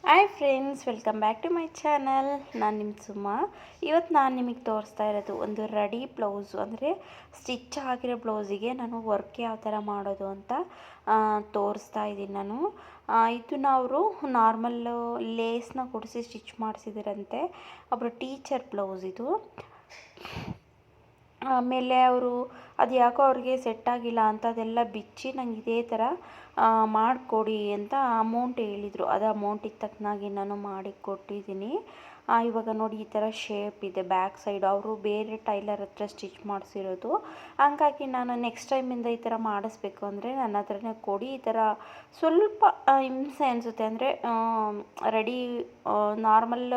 Hi friends, welcome back to my channel. ನಾನು ನಿಮ್ಮ ಸುಮ್ಮ. ಇವತ್ತು ನಾನು ನಿಮಗೆ ತೋರಿಸ್ತಾ ಇರೋದು ಒಂದು ರೆಡಿ ಬ್ಲೌಸು, ಅಂದರೆ ಸ್ಟಿಚ್ ಆಗಿರೋ ಬ್ಲೌಸಿಗೆ ನಾನು ವರ್ಕ್ ಯಾವ ಥರ ಮಾಡೋದು ಅಂತ ತೋರಿಸ್ತಾ ಇದ್ದೀನಿ ನಾನು. ಇದನ್ನ ಅವರು ನಾರ್ಮಲ್ಲು ಲೇಸ್ನ ಕೊಡಿಸಿ ಸ್ಟಿಚ್ ಮಾಡಿಸಿದಿರಂತೆ. ಒಬ್ಬರು ಟೀಚರ್ ಬ್ಲೌಸ್ ಇದು. ಆಮೇಲೆ ಅವರು ಅದು ಯಾಕೋ ಅವ್ರಿಗೆ ಸೆಟ್ ಆಗಿಲ್ಲ ಅಂತ ಅದೆಲ್ಲ ಬಿಚ್ಚಿ ನಂಗೆ ಇದೇ ಥರ ಮಾಡಿಕೊಡಿ ಅಂತ ಅಮೌಂಟ್ ಹೇಳಿದರು. ಅದು ಅಮೌಂಟಿಗೆ ತಕ್ಕನಾಗಿ ನಾನು ಮಾಡಿ ಕೊಟ್ಟಿದ್ದೀನಿ. ಇವಾಗ ನೋಡಿ ಈ ಥರ ಶೇಪ್ ಇದೆ ಬ್ಯಾಕ್ ಸೈಡ್. ಅವರು ಬೇರೆ ಟೈಲರ್ ಹತ್ರ ಸ್ಟಿಚ್ ಮಾಡಿಸಿರೋದು. ಹಂಗಾಗಿ ನಾನು ನೆಕ್ಸ್ಟ್ ಟೈಮಿಂದ ಈ ಥರ ಮಾಡಿಸ್ಬೇಕು ಅಂದರೆ ನನ್ನ ಹತ್ರನೇ ಕೊಡಿ. ಈ ಥರ ಸ್ವಲ್ಪ ಹಿಂಸೆ ಅನಿಸುತ್ತೆ, ಅಂದರೆ ರೆಡಿ ನಾರ್ಮಲ್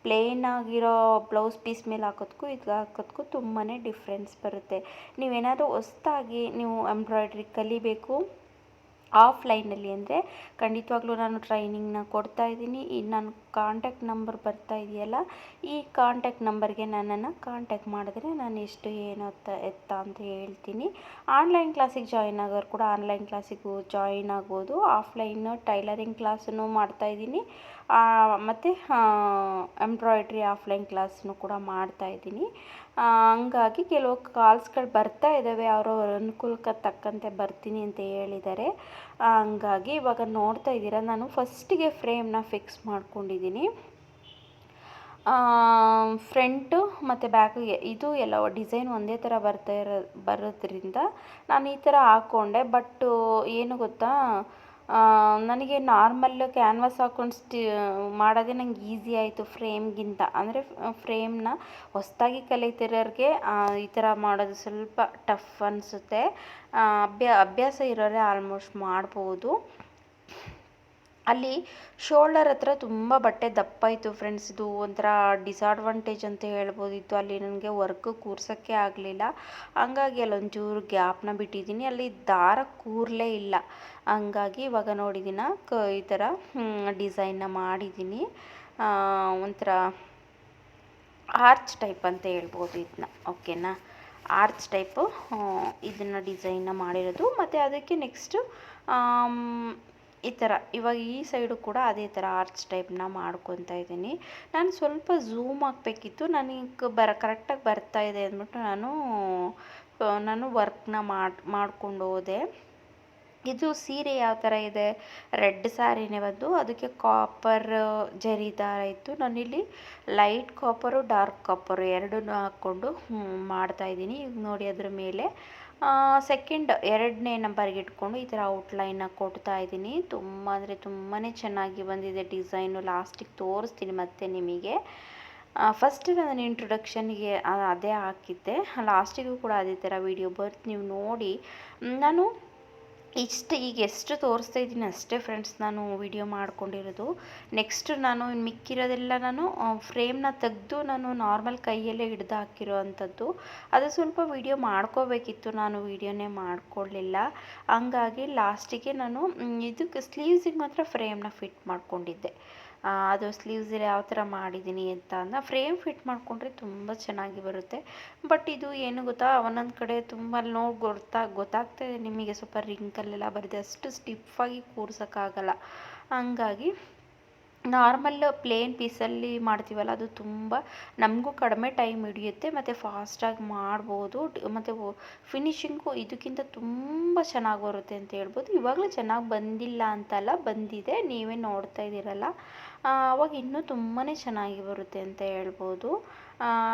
ಪ್ಲೇನ್ ಆಗಿರೋ ಬ್ಲೌಸ್ ಪೀಸ್ ಮೇಲೆ ಹಾಕೋದಕ್ಕೂ ಇದು ಹಾಕೋದಕ್ಕೂ ತುಂಬಾ ಡಿಫ್ರೆನ್ಸ್ ಬರುತ್ತೆ. ನೀವೇನಾದರೂ ಹೊಸ್ದಾಗಿ ನೀವು ಎಂಬ್ರಾಯ್ಡ್ರಿ ಕಲಿಬೇಕು ಆಫ್ಲೈನಲ್ಲಿ ಅಂದರೆ ಖಂಡಿತವಾಗ್ಲೂ ನಾನು ಟ್ರೈನಿಂಗ್ನ ಕೊಡ್ತಾಯಿದ್ದೀನಿ. ಈ ನನ್ನ ಕಾಂಟ್ಯಾಕ್ಟ್ ನಂಬರ್ ಬರ್ತಾ ಇದೆಯಲ್ಲ, ಈ ಕಾಂಟ್ಯಾಕ್ಟ್ ನಂಬರ್ಗೆ ನನ್ನನ್ನು ಕಾಂಟ್ಯಾಕ್ಟ್ ಮಾಡಿದ್ರೆ ನಾನು ಎಷ್ಟು ಏನು ಎತ್ತ ಅಂತ ಹೇಳ್ತೀನಿ. ಆನ್ಲೈನ್ ಕ್ಲಾಸಿಗೆ ಜಾಯಿನ್ ಆಗೋರು ಕೂಡ ಆನ್ಲೈನ್ ಕ್ಲಾಸಿಗೂ ಜಾಯಿನ್ ಆಗ್ಬೋದು. ಆಫ್ಲೈನ್ ಟೈಲರಿಂಗ್ ಕ್ಲಾಸನ್ನು ಮಾಡ್ತಾಯಿದ್ದೀನಿ, ಮತ್ತು ಎಂಬ್ರಾಯ್ಡ್ರಿ ಆಫ್ಲೈನ್ ಕ್ಲಾಸ್ನು ಕೂಡ ಮಾಡ್ತಾಯಿದ್ದೀನಿ. ಹಂಗಾಗಿ ಕೆಲವು ಕಾಲ್ಸ್ಗಳು ಬರ್ತಾ ಇದ್ದಾವೆ, ಅವರವ್ರ ಅನುಕೂಲಕ್ಕೆ ತಕ್ಕಂತೆ ಬರ್ತೀನಿ ಅಂತ ಹೇಳಿದ್ದಾರೆ. ಹಂಗಾಗಿ ಇವಾಗ ನೋಡ್ತಾ ಇದ್ದೀರಾ, ನಾನು ಫಸ್ಟಿಗೆ ಫ್ರೇಮ್ನ ಫಿಕ್ಸ್ ಮಾಡ್ಕೊಂಡಿದ್ದೀನಿ. ಫ್ರಂಟು ಮತ್ತು ಬ್ಯಾಕಿಗೆ ಇದು ಎಲ್ಲ ಡಿಸೈನ್ ಒಂದೇ ಥರ ಬರೋದ್ರಿಂದ ನಾನು ಈ ಥರ ಹಾಕ್ಕೊಂಡೆ. ಬಟ್ಟು ಏನು ಗೊತ್ತಾ, ನನಗೆ ನಾರ್ಮಲ್ ಕ್ಯಾನ್ವಾಸ್ ಹಾಕ್ಕೊಂಡು ಮಾಡೋದೇ ನಂಗೆ ಈಸಿ ಆಯಿತು ಫ್ರೇಮ್ಗಿಂತ. ಅಂದರೆ ಫ್ರೇಮ್ನ ಹೊಸ್ದಾಗಿ ಕಲಿತಿರೋರಿಗೆ ಈ ಥರ ಮಾಡೋದು ಸ್ವಲ್ಪ ಟಫ್ ಅನಿಸುತ್ತೆ. ಅಭ್ಯಾಸ ಇರೋರೆ ಆಲ್ಮೋಸ್ಟ್ ಮಾಡ್ಬೋದು. ಅಲ್ಲಿ ಶೋಲ್ಡರ್ ಹತ್ರ ತುಂಬ ಬಟ್ಟೆ ದಪ್ಪ ಇತ್ತು ಫ್ರೆಂಡ್ಸ್. ಇದು ಒಂಥರ ಡಿಸಡ್ವಾಂಟೇಜ್ ಅಂತ ಹೇಳ್ಬೋದಿತ್ತು. ಅಲ್ಲಿ ನನಗೆ ವರ್ಕ್ ಕೂರ್ಸೋಕ್ಕೆ ಆಗಲಿಲ್ಲ. ಹಂಗಾಗಿ ಅಲ್ಲೊಂಚೂರು ಗ್ಯಾಪ್ನ ಬಿಟ್ಟಿದ್ದೀನಿ, ಅಲ್ಲಿ ದಾರ ಕೂರಲೇ ಇಲ್ಲ. ಹಂಗಾಗಿ ಇವಾಗ ನೋಡಿದ್ದೀನ ಈ ಥರ ಡಿಸೈನ್ನ ಮಾಡಿದ್ದೀನಿ. ಒಂಥರ ಆರ್ಚ್ ಟೈಪ್ ಅಂತ ಹೇಳ್ಬೋದು ಇದನ್ನ, ಓಕೆನಾ. ಆರ್ಚ್ ಟೈಪು ಇದನ್ನು ಡಿಸೈನ್ನ ಮಾಡಿರೋದು. ಮತ್ತು ಅದಕ್ಕೆ ನೆಕ್ಸ್ಟು ಈ ಥರ ಇವಾಗ ಈ ಸೈಡು ಕೂಡ ಅದೇ ಥರ ಆರ್ಚ್ ಟೈಪ್ನ ಮಾಡ್ಕೊತಾ ಇದ್ದೀನಿ. ನಾನು ಸ್ವಲ್ಪ ಝೂಮ್ ಹಾಕಬೇಕಿತ್ತು, ನನಗೆ ಕರೆಕ್ಟಾಗಿ ಬರ್ತಾಯಿದೆ ಅಂದ್ಬಿಟ್ಟು ನಾನು ವರ್ಕ್ನ ಮಾಡ್ಕೊಂಡು ಹೋದೆ. ಇದು ಸೀರೆ ಯಾವ ಥರ ಇದೆ, ರೆಡ್ ಸ್ಯಾರಿನೇ ಬಂದು ಅದಕ್ಕೆ ಕಾಪರ್ ಜರಿ ದಾರ ಇತ್ತು. ನಾನಿಲ್ಲಿ ಲೈಟ್ ಕಾಪರು ಡಾರ್ಕ್ ಕಾಪರು ಎರಡನ್ನೂ ಹಾಕ್ಕೊಂಡು ಮಾಡ್ತಾಯಿದ್ದೀನಿ. ಈಗ ನೋಡಿ ಅದ್ರ ಮೇಲೆ ಸೆಕೆಂಡ್ 2ನೇ ನಂಬರ್ಗೆ ಇಟ್ಕೊಂಡು ಈ ಥರ ಔಟ್ಲೈನ್ನ ಕೊಡ್ತಾ ಇದ್ದೀನಿ. ತುಂಬ ಅಂದರೆ ತುಂಬಾ ಚೆನ್ನಾಗಿ ಬಂದಿದೆ ಡಿಸೈನು. ಲಾಸ್ಟಿಗೆ ತೋರಿಸ್ತೀನಿ ಮತ್ತೆ ನಿಮಗೆ. ಫಸ್ಟ್ ನಾನು ಇಂಟ್ರೊಡಕ್ಷನ್ಗೆ ಅದೇ ಹಾಕಿದ್ದೆ, ಲಾಸ್ಟಿಗೂ ಕೂಡ ಅದೇ ಥರ ವಿಡಿಯೋ ಬರುತ್ತೆ, ನೀವು ನೋಡಿ. ನಾನು ಈಗ ಎಷ್ಟು ತೋರಿಸ್ತಾ ಇದ್ದೀನಿ ಅಷ್ಟೇ ಫ್ರೆಂಡ್ಸ್ ನಾನು ವಿಡಿಯೋ ಮಾಡ್ಕೊಂಡಿರೋದು. ನೆಕ್ಸ್ಟ್ ನಾನು ಮಿಕ್ಕಿರೋದೆಲ್ಲ ನಾನು ಫ್ರೇಮ್ನ ತೆಗೆದು ನಾನು ನಾರ್ಮಲ್ ಕೈಯಲ್ಲೇ ಹಿಡ್ದು ಹಾಕಿರೋ ಅಂಥದ್ದು. ಅದು ಸ್ವಲ್ಪ ವಿಡಿಯೋ ಮಾಡ್ಕೋಬೇಕಿತ್ತು, ನಾನು ವಿಡಿಯೋನೇ ಮಾಡ್ಕೊಳ್ಳಿಲ್ಲ. ಹಂಗಾಗಿ ಲಾಸ್ಟಿಗೆ ನಾನು ಇದಕ್ಕೆ ಸ್ಲೀವ್ಸಿಗೆ ಮಾತ್ರ ಫ್ರೇಮ್ನ ಫಿಟ್ ಮಾಡ್ಕೊಂಡಿದ್ದೆ. ಅದು ಸ್ಲೀವ್ಸಲ್ಲಿ ಯಾವ ಥರ ಮಾಡಿದ್ದೀನಿ ಅಂತ ಫ್ರೇಮ್ ಫಿಟ್ ಮಾಡಿಕೊಂಡ್ರೆ ತುಂಬ ಚೆನ್ನಾಗಿ ಬರುತ್ತೆ. ಬಟ್ ಇದು ಏನು ಗೊತ್ತಾ, ಒಂದೊಂದು ಕಡೆ ತುಂಬ ನೋಡಿ ಗೊತ್ತಾಗ್ತಾ ಇದೆ ನಿಮಗೆ, ಸ್ವಲ್ಪ ರಿಂಕಲ್ಲೆಲ್ಲ ಬರುತ್ತೆ, ಅಷ್ಟು ಸ್ಟಿಫಾಗಿ ಕೂರ್ಸೋಕ್ಕಾಗಲ್ಲ. ಹಂಗಾಗಿ ನಾರ್ಮಲ್ ಪ್ಲೇನ್ ಪೀಸಲ್ಲಿ ಮಾಡ್ತೀವಲ್ಲ, ಅದು ತುಂಬ ನಮಗೂ ಕಡಿಮೆ ಟೈಮ್ ಹಿಡಿಯುತ್ತೆ ಮತ್ತು ಫಾಸ್ಟಾಗಿ ಮಾಡ್ಬೋದು. ಮತ್ತು ಫಿನಿಶಿಂಗು ಇದಕ್ಕಿಂತ ತುಂಬ ಚೆನ್ನಾಗಿ ಬರುತ್ತೆ ಅಂತ ಹೇಳ್ಬೋದು. ಇವಾಗಲೂ ಚೆನ್ನಾಗಿ ಬಂದಿಲ್ಲ ಅಂತಲ್ಲ, ಬಂದಿದೆ, ನೀವೇ ನೋಡ್ತಾ ಇದ್ದೀರಲ್ಲ. ಅವಾಗ ಇನ್ನೂ ತುಂಬಾ ಚೆನ್ನಾಗಿ ಬರುತ್ತೆ ಅಂತ ಹೇಳ್ಬೋದು.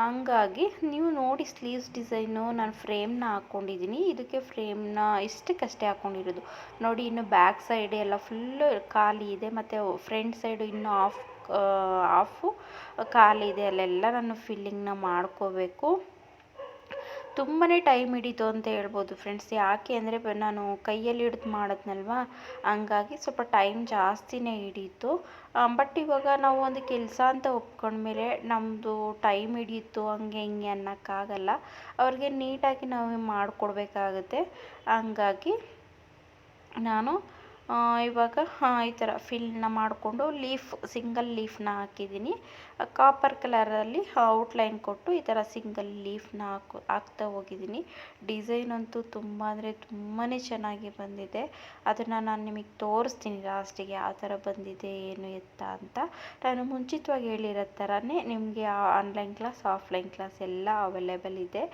ಹಂಗಾಗಿ ನೀವು ನೋಡಿ ಸ್ಲೀವ್ಸ್ ಡಿಸೈನು ನಾನು ಫ್ರೇಮ್ನ ಹಾಕ್ಕೊಂಡಿದ್ದೀನಿ. ಇದಕ್ಕೆ ಫ್ರೇಮ್ನ ಇಷ್ಟಕ್ಕಷ್ಟೇ ಹಾಕ್ಕೊಂಡಿರೋದು ನೋಡಿ. ಇನ್ನು ಬ್ಯಾಕ್ ಸೈಡ್ ಎಲ್ಲ ಫುಲ್ಲು ಖಾಲಿ ಇದೆ, ಮತ್ತು ಫ್ರಂಟ್ ಸೈಡು ಇನ್ನೂ ಆಫು ಖಾಲಿ ಇದೆ. ಅಲ್ಲೆಲ್ಲ ನಾನು ಫಿಲ್ಲಿಂಗ್ನ ಮಾಡ್ಕೋಬೇಕು. ತುಂಬಾ ಟೈಮ್ ಹಿಡಿತು ಅಂತ ಹೇಳ್ಬೋದು ಫ್ರೆಂಡ್ಸ್. ಯಾಕೆ ಅಂದರೆ ನಾನು ಕೈಯಲ್ಲಿ ಹಿಡಿದು ಮಾಡಿದ್ನಲ್ವ, ಹಂಗಾಗಿ ಸ್ವಲ್ಪ ಟೈಮ್ ಜಾಸ್ತಿನೇ ಹಿಡೀತು. ಬಟ್ ಇವಾಗ ನಾವು ಒಂದು ಕೆಲಸ ಅಂತ ಒಪ್ಕೊಂಡ್ಮೇಲೆ ನಮ್ಮದು ಟೈಮ್ ಹಿಡಿಯಿತು ಹಂಗೆ ಹಿಂಗೆ ಅನ್ನೋಕ್ಕಾಗಲ್ಲ. ಅವ್ರಿಗೆ ನೀಟಾಗಿ ನಾವು ಮಾಡಿಕೊಡ್ಬೇಕಾಗುತ್ತೆ. ಹಂಗಾಗಿ ನಾನು ಇವಾಗ ಈ ಥರ ಫಿಲ್ನ ಮಾಡಿಕೊಂಡು ಸಿಂಗಲ್ ಲೀಫ್ನ ಹಾಕಿದ್ದೀನಿ. ಕಾಪರ್ ಕಲರಲ್ಲಿ ಔಟ್ಲೈನ್ ಕೊಟ್ಟು ಈ ಥರ ಸಿಂಗಲ್ ಲೀಫ್ನ ಹಾಕ್ತಾ ಹೋಗಿದ್ದೀನಿ. ಡಿಸೈನ್ ಅಂತೂ ತುಂಬ ಅಂದರೆ ತುಂಬಾ ಚೆನ್ನಾಗಿ ಬಂದಿದೆ. ಅದನ್ನು ನಾನು ನಿಮಗೆ ತೋರಿಸ್ತೀನಿ ಲಾಸ್ಟಿಗೆ ಯಾವ ಥರ ಬಂದಿದೆ ಏನು ಎತ್ತ ಅಂತ. ನಾನು ಮುಂಚಿತವಾಗಿ ಹೇಳಿರೋ ಥರನೇ ನಿಮಗೆ ಆನ್ಲೈನ್ ಕ್ಲಾಸ್ ಆಫ್ಲೈನ್ ಕ್ಲಾಸ್ ಎಲ್ಲ ಅವೈಲೇಬಲ್ ಇದೆ.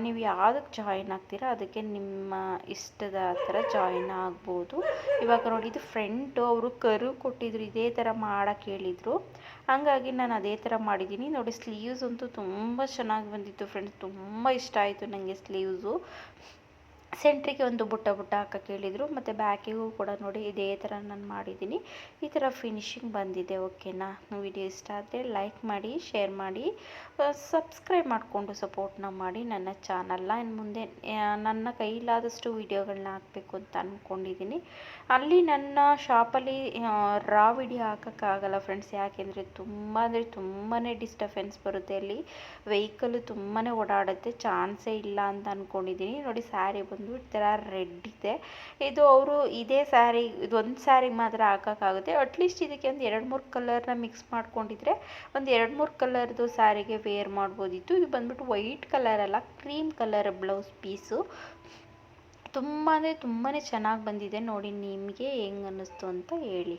ನೀವು ಯಾವುದಕ್ಕೆ ಜಾಯಿನ್ ಆಗ್ತೀರಾ ಅದಕ್ಕೆ ನಿಮ್ಮ ಇಷ್ಟದ ಥರ ಜಾಯಿನ್ ಆಗ್ಬೋದು. ಇವಾಗ ನೋಡಿ, ಇದು ಫ್ರಂಟು ಅವರು ಕರು ಕೊಟ್ಟಿದ್ರು, ಇದೇ ಥರ ಮಾಡೋಕ್ಕೆ ಹೇಳಿದರು. ಹಾಗಾಗಿ ನಾನು ಅದೇ ಥರ ಮಾಡಿದ್ದೀನಿ. ನೋಡಿ, ಸ್ಲೀವ್ಸ್ ಅಂತೂ ತುಂಬ ಚೆನ್ನಾಗಿ ಬಂದಿತ್ತು ಫ್ರೆಂಡ್ಸ್. ತುಂಬ ಇಷ್ಟ ಆಯಿತು ನನಗೆ ಸ್ಲೀವ್ಸು. ಸೆಂಟ್ರಿಗೆ ಒಂದು ಬುಟ್ಟ ಹಾಕೋಕ್ಕೆ ಹೇಳಿದರು. ಮತ್ತು ಬ್ಯಾಕಿಗೂ ಕೂಡ ನೋಡಿ ಇದೇ ಥರ ನಾನು ಮಾಡಿದ್ದೀನಿ. ಈ ಥರ ಫಿನಿಶಿಂಗ್ ಬಂದಿದೆ. ಓಕೆನಾ? ವಿಡಿಯೋ ಇಷ್ಟ ಆದರೆ ಲೈಕ್ ಮಾಡಿ, ಶೇರ್ ಮಾಡಿ, ಸಬ್ಸ್ಕ್ರೈಬ್ ಮಾಡಿಕೊಂಡು ಸಪೋರ್ಟ್ನ ಮಾಡಿ ನನ್ನ ಚಾನಲ್ನ. ಇನ್ನು ಮುಂದೆ ನನ್ನ ಕೈಲಾದಷ್ಟು ವಿಡಿಯೋಗಳನ್ನ ಹಾಕಬೇಕು ಅಂತ ಅಂದ್ಕೊಂಡಿದ್ದೀನಿ. ಅಲ್ಲಿ ನನ್ನ ಶಾಪಲ್ಲಿ ರಾ ವಿಡಿಯೋ ಹಾಕೋಕ್ಕಾಗಲ್ಲ ಫ್ರೆಂಡ್ಸ್. ಯಾಕೆಂದರೆ ತುಂಬ ಅಂದರೆ ತುಂಬಾ ಡಿಸ್ಟರ್ಬೆನ್ಸ್ ಬರುತ್ತೆ. ಅಲ್ಲಿ ವೆಹಿಕಲ್ಲು ತುಂಬಾ ಓಡಾಡುತ್ತೆ, ಚಾನ್ಸೇ ಇಲ್ಲ ಅಂತ ಅಂದ್ಕೊಂಡಿದ್ದೀನಿ. ನೋಡಿ, ಸ್ಯಾರಿ ಬಂದು ಈ ಥರ ರೆಡ್ ಇದೆ. ಇದು ಅವರು ಇದೇ ಸ್ಯಾರಿ, ಇದೊಂದು ಸ್ಯಾರಿಗೆ ಮಾತ್ರ ಹಾಕೋಕ್ಕಾಗುತ್ತೆ. ಅಟ್ಲೀಸ್ಟ್ ಇದಕ್ಕೆ ಒಂದು 2-3 ಕಲರ್ನ ಮಿಕ್ಸ್ ಮಾಡ್ಕೊಂಡಿದ್ರೆ ಒಂದು 2-3 ಕಲರ್ದು ಸ್ಯಾರಿಗೆ ವೇರ್ ಮಾಡ್ಬೋದಿತ್ತು. ಇದು ಬಂದ್ಬಿಟ್ಟು ವೈಟ್ ಕಲರ್ ಅಲ್ಲ, ಕ್ರೀಮ್ ಕಲರ್ ಬ್ಲೌಸ್ ಪೀಸು. ತುಂಬ ಅಂದರೆ ತುಂಬಾ ಚೆನ್ನಾಗಿ ಬಂದಿದೆ. ನೋಡಿ, ನಿಮಗೆ ಹೆಂಗೆ ಅನ್ನಿಸ್ತು ಅಂತ ಹೇಳಿ.